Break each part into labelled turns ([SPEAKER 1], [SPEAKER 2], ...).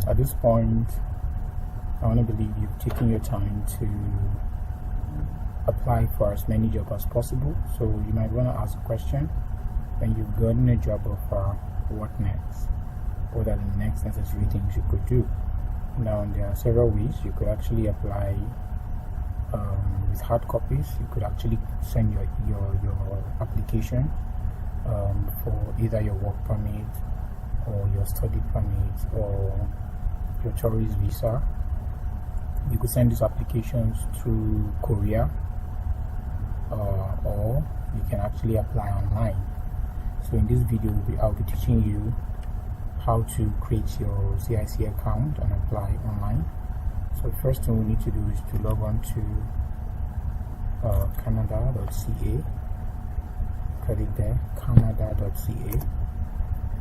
[SPEAKER 1] At this point, I want to believe you've taken your time to apply for as many jobs as possible. So you might want to ask a question: when you've gotten a job offer, what next? What are the next necessary things you could do? Now, there are several ways you could actually apply with hard copies. You could actually send your application for either your work permit or your study permit or your tourist visa. You could send these applications through courier, or you can actually apply online. So in this video, I'll be teaching you how to create your CIC account and apply online. So the first thing we need to do is to log on to canada.ca. Click there, canada.ca.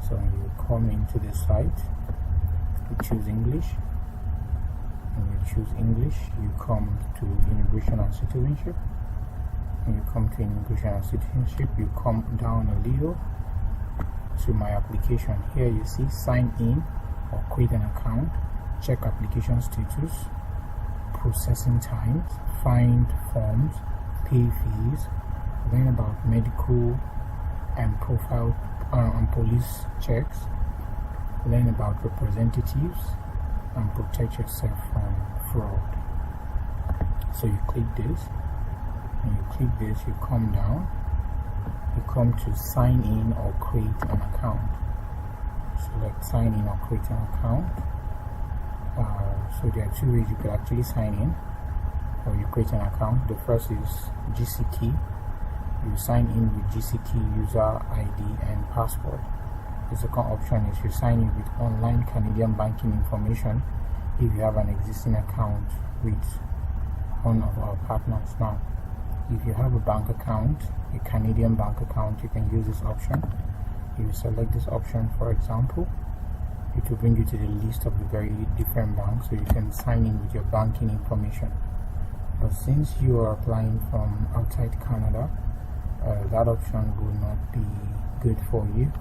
[SPEAKER 1] So you come into the site, you choose English. When you choose English, you come to Immigration and Citizenship. When you come to Immigration and Citizenship, you come down a little to My Application. Here you see Sign In or Create an Account, Check Application Status, Processing Times, Find Forms, Pay Fees, learn about medical and profile and police checks, learn about representatives, and protect yourself from fraud. So you click this. When you click this, you come down. You come to Sign In or Create an Account. Select Sign In or Create an Account. So there are two ways you could actually sign in or you create an account. The first is GCK. You sign in with GCK user ID and password. The second option is you sign in with online Canadian banking information if you have an existing account with one of our partners. Now, if you have a bank account, a Canadian bank account, you can use this option. If you select this option, for example, it will bring you to the list of the very different banks, so you can sign in with your banking information. But since you are applying from outside Canada, that option will not be good for you.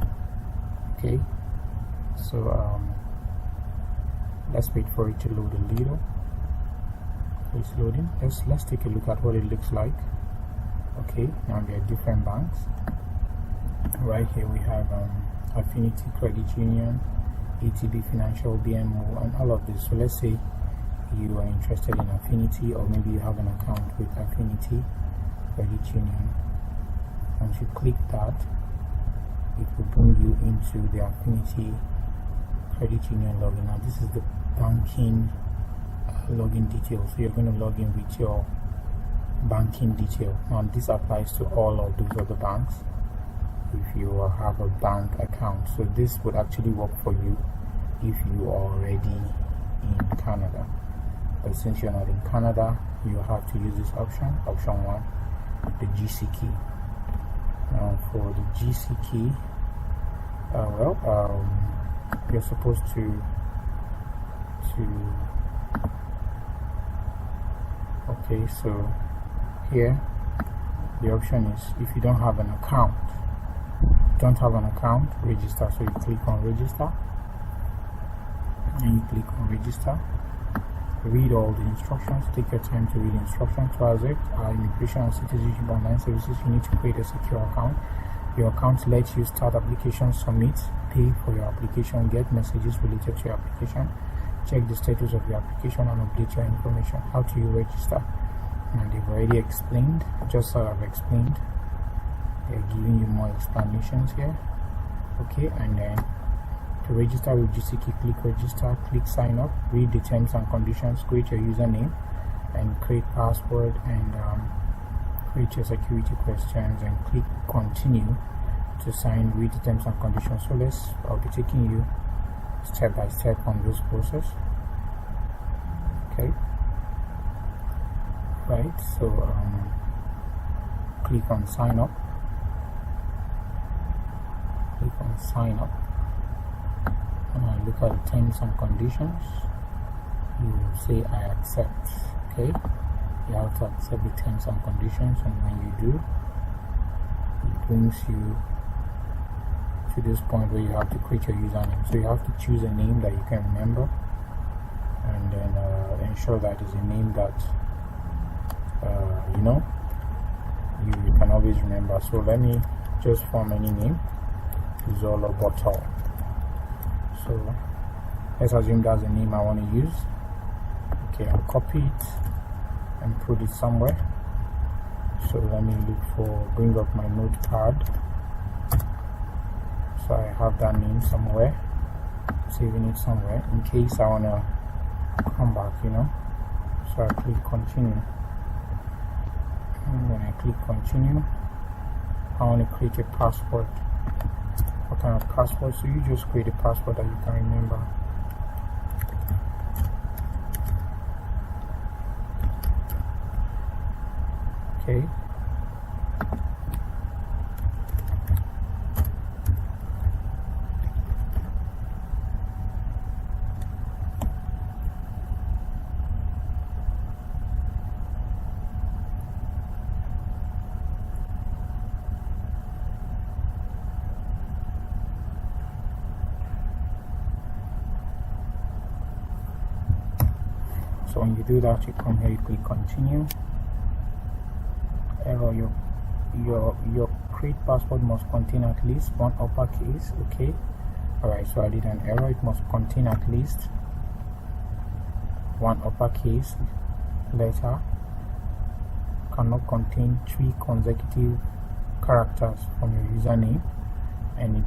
[SPEAKER 1] Okay, so let's wait for it to load a little. So it's loading. Let's take a look at what it looks like. Okay, now there are different banks. Right here we have Affinity Credit Union, ATB Financial, BMO, and all of this. So let's say you are interested in Affinity, or maybe you have an account with Affinity Credit Union. Once you click that, it will bring you into the Affinity Credit Union login. Now this is the banking login details. So you're going to log in with your banking detail. Now this applies to all of those other banks if you have a bank account. So this would actually work for you if you are already in Canada. But since you're not in Canada, you have to use this option 1, the GCK. Now for the GCK, you're supposed to okay, so here the option is if you don't have an account, register. So you click on register and you click on register. Read all the instructions. Take your time to read the instructions. Towards it, Immigration and Citizenship Online Services, you need to create a secure account. Your account lets you start application, submit, pay for your application, get messages related to your application, check the status of your application, and update your information. How do you register? Now they've already explained, just sort of explained. They're giving you more explanations here. Okay, and then to register with GCK, click register, click sign up, read the terms and conditions, create your username and create password, and create your security questions, and click continue to sign, read the terms and conditions. So I'll be taking you step by step on this process. Okay, right, so click on sign up. Click on sign up. When I look at the terms and conditions, you say I accept. Okay, you have to accept the terms and conditions, and when you do, it brings you to this point where you have to create your username. So you have to choose a name that you can remember. then ensure that it's a name that you can always remember. So let me just form any name, Zolo Bottle. So let's assume that's the name I want to use. Okay, I'll copy it and put it somewhere. So let me bring up my notepad. So I have that name somewhere, saving it somewhere in case I want to come back, So I click continue. And when I click continue, I want to create a password. What kind of password? So you just create a password that you can remember. Okay. So when you do that, you come here, you click continue. Error, your create password must contain at least one uppercase. Okay, alright, so I did an error. It must contain at least one uppercase letter, cannot contain 3 consecutive characters from your username, and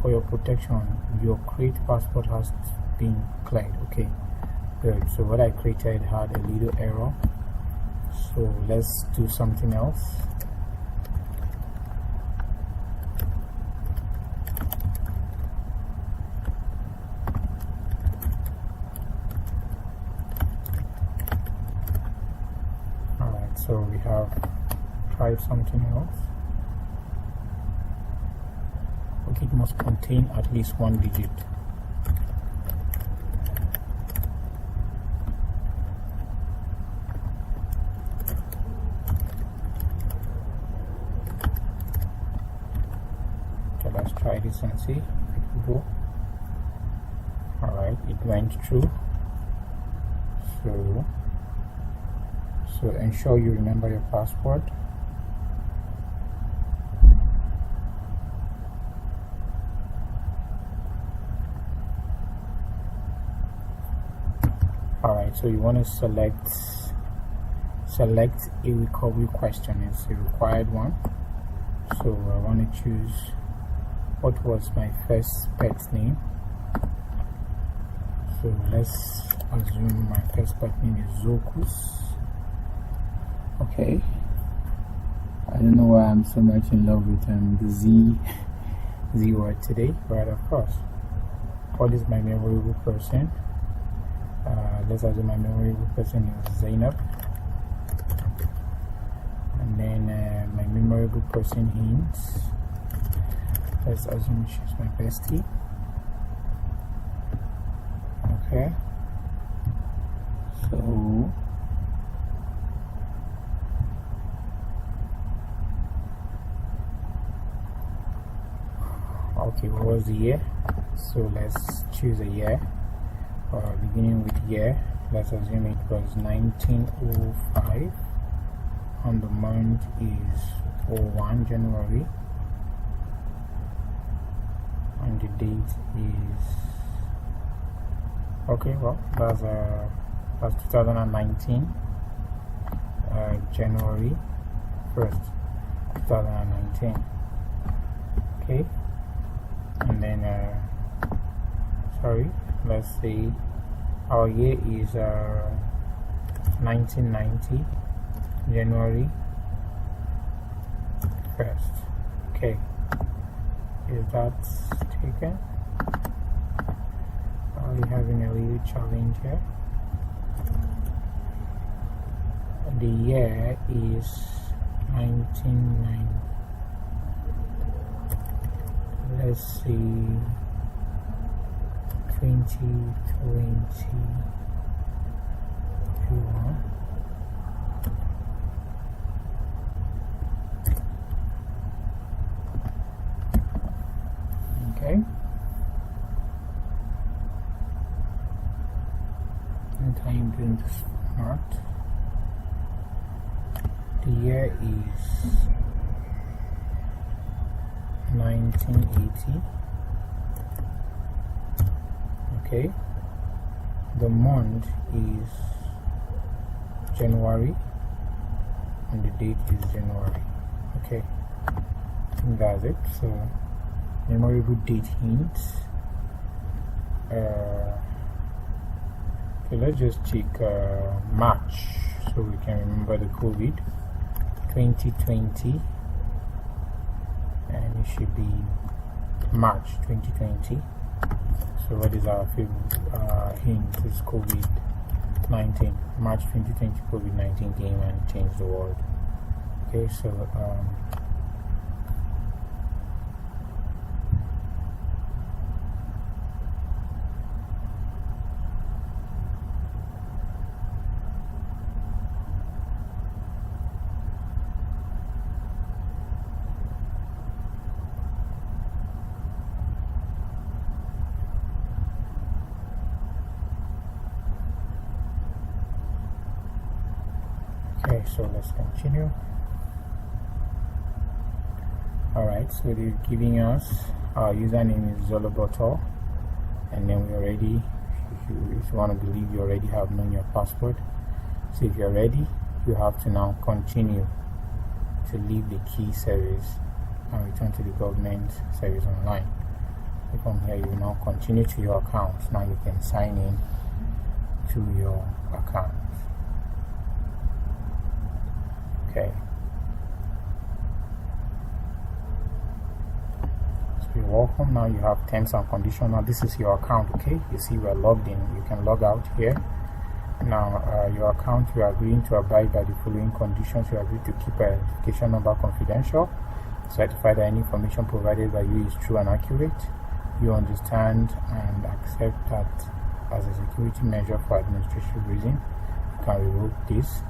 [SPEAKER 1] for your protection, your create password has been cleared. Okay, good. So what I created had a little error, so let's do something else. Alright, so we have tried something else. Okay, it must contain at least 1 digit. Let's try this and see if it will go. Alright, it went through. So ensure you remember your password. Alright, so you want to select a recovery question. It's a required one. So I want to choose what was my first pet's name. So let's assume my first pet name is Zokus. Okay, I don't know why I'm so much in love with the Z word today, but of course, what is my memorable person? Let's assume my memorable person is Zainab, and then my memorable person hints. Let's assume she's my bestie. Okay, so okay, what was the year? So let's choose a year, beginning with year. Let's assume it was 1905, and the month is 01 January, and the date is okay, well that's 2019, January 1st 2019. Okay, and then sorry, let's say our year is 1990, January 1st. Okay, is that taken? Are we having a little challenge here? The year is 1990. Let's see, 2021. Okay. I'm doing this smart. The year is 1980. Okay, the month is January and the date is January. Okay, I think that's it. So memorable date hints. Okay, let's just check March so we can remember the COVID 2020, and it should be March 2020. So what is our favorite hint? Is COVID-19. March 2020, COVID-19 came and changed the world. Okay, so okay, so let's continue. Alright, so they're giving us our username is Zolobotor, and then we already, if you want to believe, you already have known your password. So if you're ready, you have to now continue to leave the key service and return to the government service online. So from here, you will now continue to your account. Now you can sign in to your account. Okay. So you're welcome. Now you have terms and conditions. Now this is your account. Okay, you see we're logged in. You can log out here. Now your account, you are agreeing to abide by the following conditions. You agree to keep a identification number confidential, certify that any information provided by you is true and accurate. You understand and accept that as a security measure for administrative reason, you can revoke this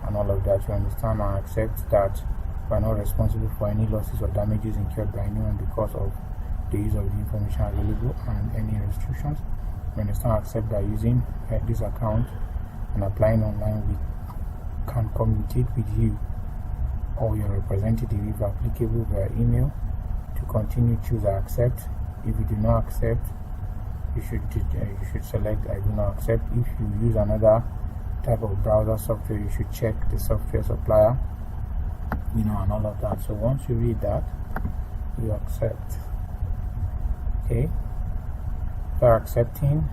[SPEAKER 1] and all of that. You understand and accept that we are not responsible for any losses or damages incurred by anyone because of the use of the information available and any restrictions. You understand and accept that using this account and applying online, we can communicate with you or your representative if applicable via email. To continue, choose accept. If you do not accept, you should select I do not accept. If you use another type of browser software, you should check the software supplier, and all of that. So once you read that, you accept. Okay, after accepting,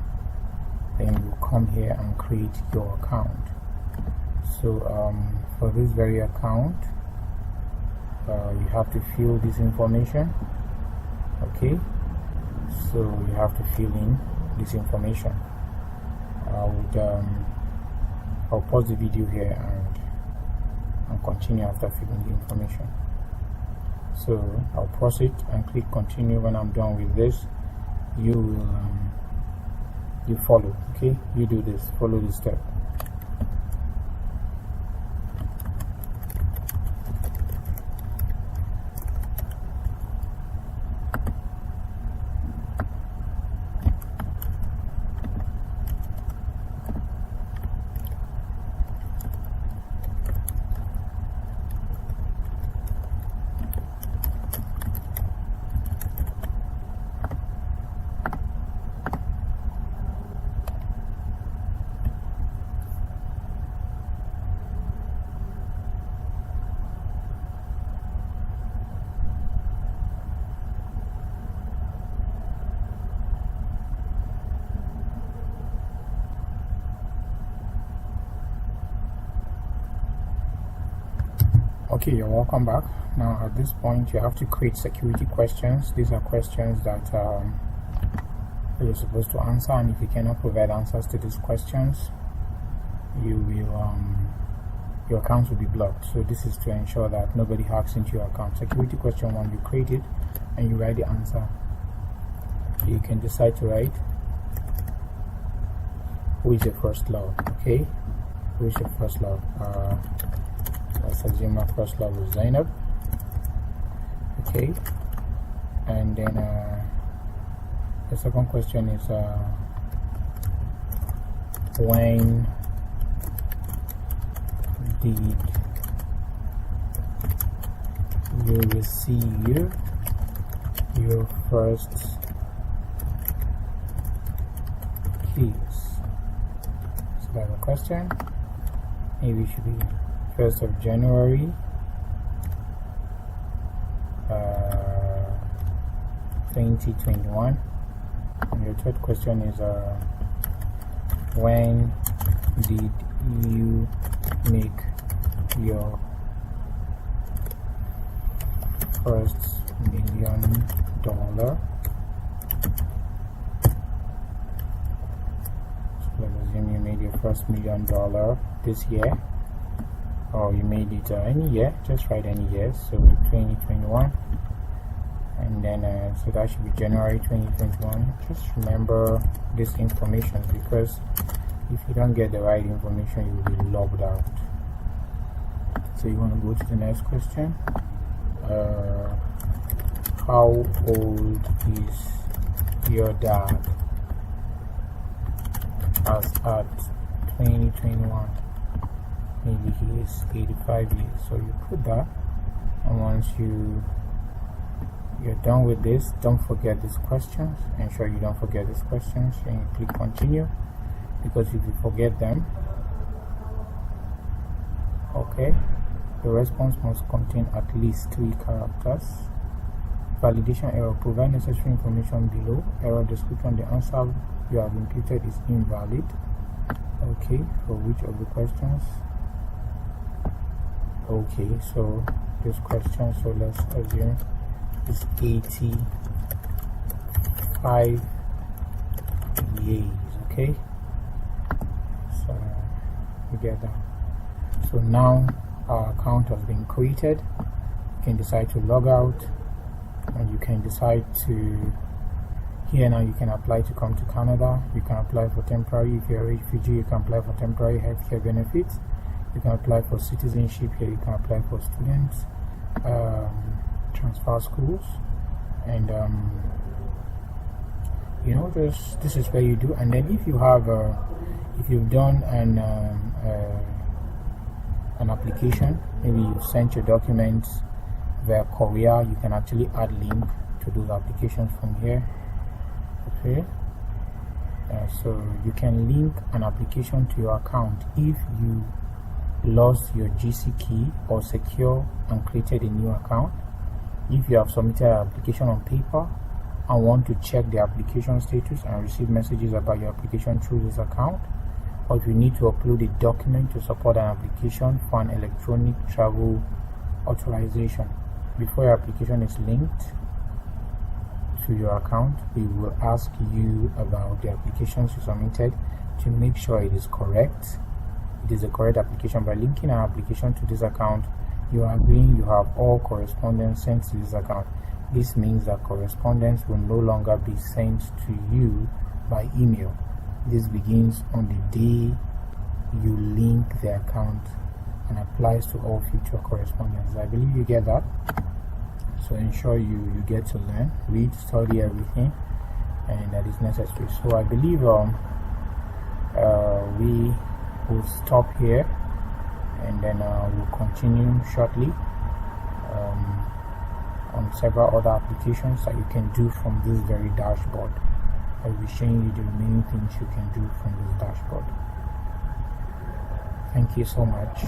[SPEAKER 1] then you come here and create your account. So for this very account, you have to fill this information. Okay, so you have to fill in this information. I'll pause the video here and continue after filling the information. So I'll pause it and click continue. When I'm done with this, you will you follow. Okay, you do this, follow this step. Okay, you're welcome back. Now at this point, you have to create security questions. These are questions that you're supposed to answer, and if you cannot provide answers to these questions, you will your account will be blocked. So this is to ensure that nobody hacks into your account. Security question 1, you create it and you write the answer. You can decide to write who is your first love. Okay, who is your first love? Let's assume my first love is Zainab. Okay, and then the second question is when did you receive your first keys? So that's a question. Maybe it should be 1st of January 2021. And your third question is when did you make your first $1 million? So let's assume you made your first $1 million this year, or you made it any year. Just write any year, so 2021, and then so that should be January 2021. Just remember this information, because if you don't get the right information, you will be logged out. So you want to go to the next question. How old is your dad as at 2021? Maybe he is 85 years. So you put that, and once you're done with this, don't forget these questions. Ensure you don't forget these questions, and you click continue, because if you forget them, okay, the response must contain at least 3 characters. Validation error. Provide necessary information below. Error description. The answer you have inputted is invalid. Okay, for which of the questions? Okay, so this question, so let's assume is 85 years. Okay, so you get that. So now our account has been created. You can decide to log out, and you can decide to, here now you can apply to come to Canada. You can apply for temporary. If you're a refugee, you can apply for temporary healthcare benefits. You can apply for citizenship. Here you can apply for students, transfer schools, and you know, this is where you do. And then if you have if you've done an application, maybe you've sent your documents via courier, you can actually add link to those applications from here. Okay, so you can link an application to your account if you lost your GC key or secure and created a new account. If you have submitted an application on paper and want to check the application status and receive messages about your application through this account, or if you need to upload a document to support an application for an electronic travel authorization. Before your application is linked to your account, we will ask you about the applications you submitted to make sure it is correct. It is a correct application. By linking an application to this account, you are agreeing you have all correspondence sent to this account. This means that correspondence will no longer be sent to you by email. This begins on the day you link the account and applies to all future correspondence. I believe you get that. So ensure you get to learn, read, study everything, and that is necessary. So I believe we will stop here, and then we'll continue shortly on several other applications that you can do from this very dashboard. I'll be showing you the remaining things you can do from this dashboard. Thank you so much.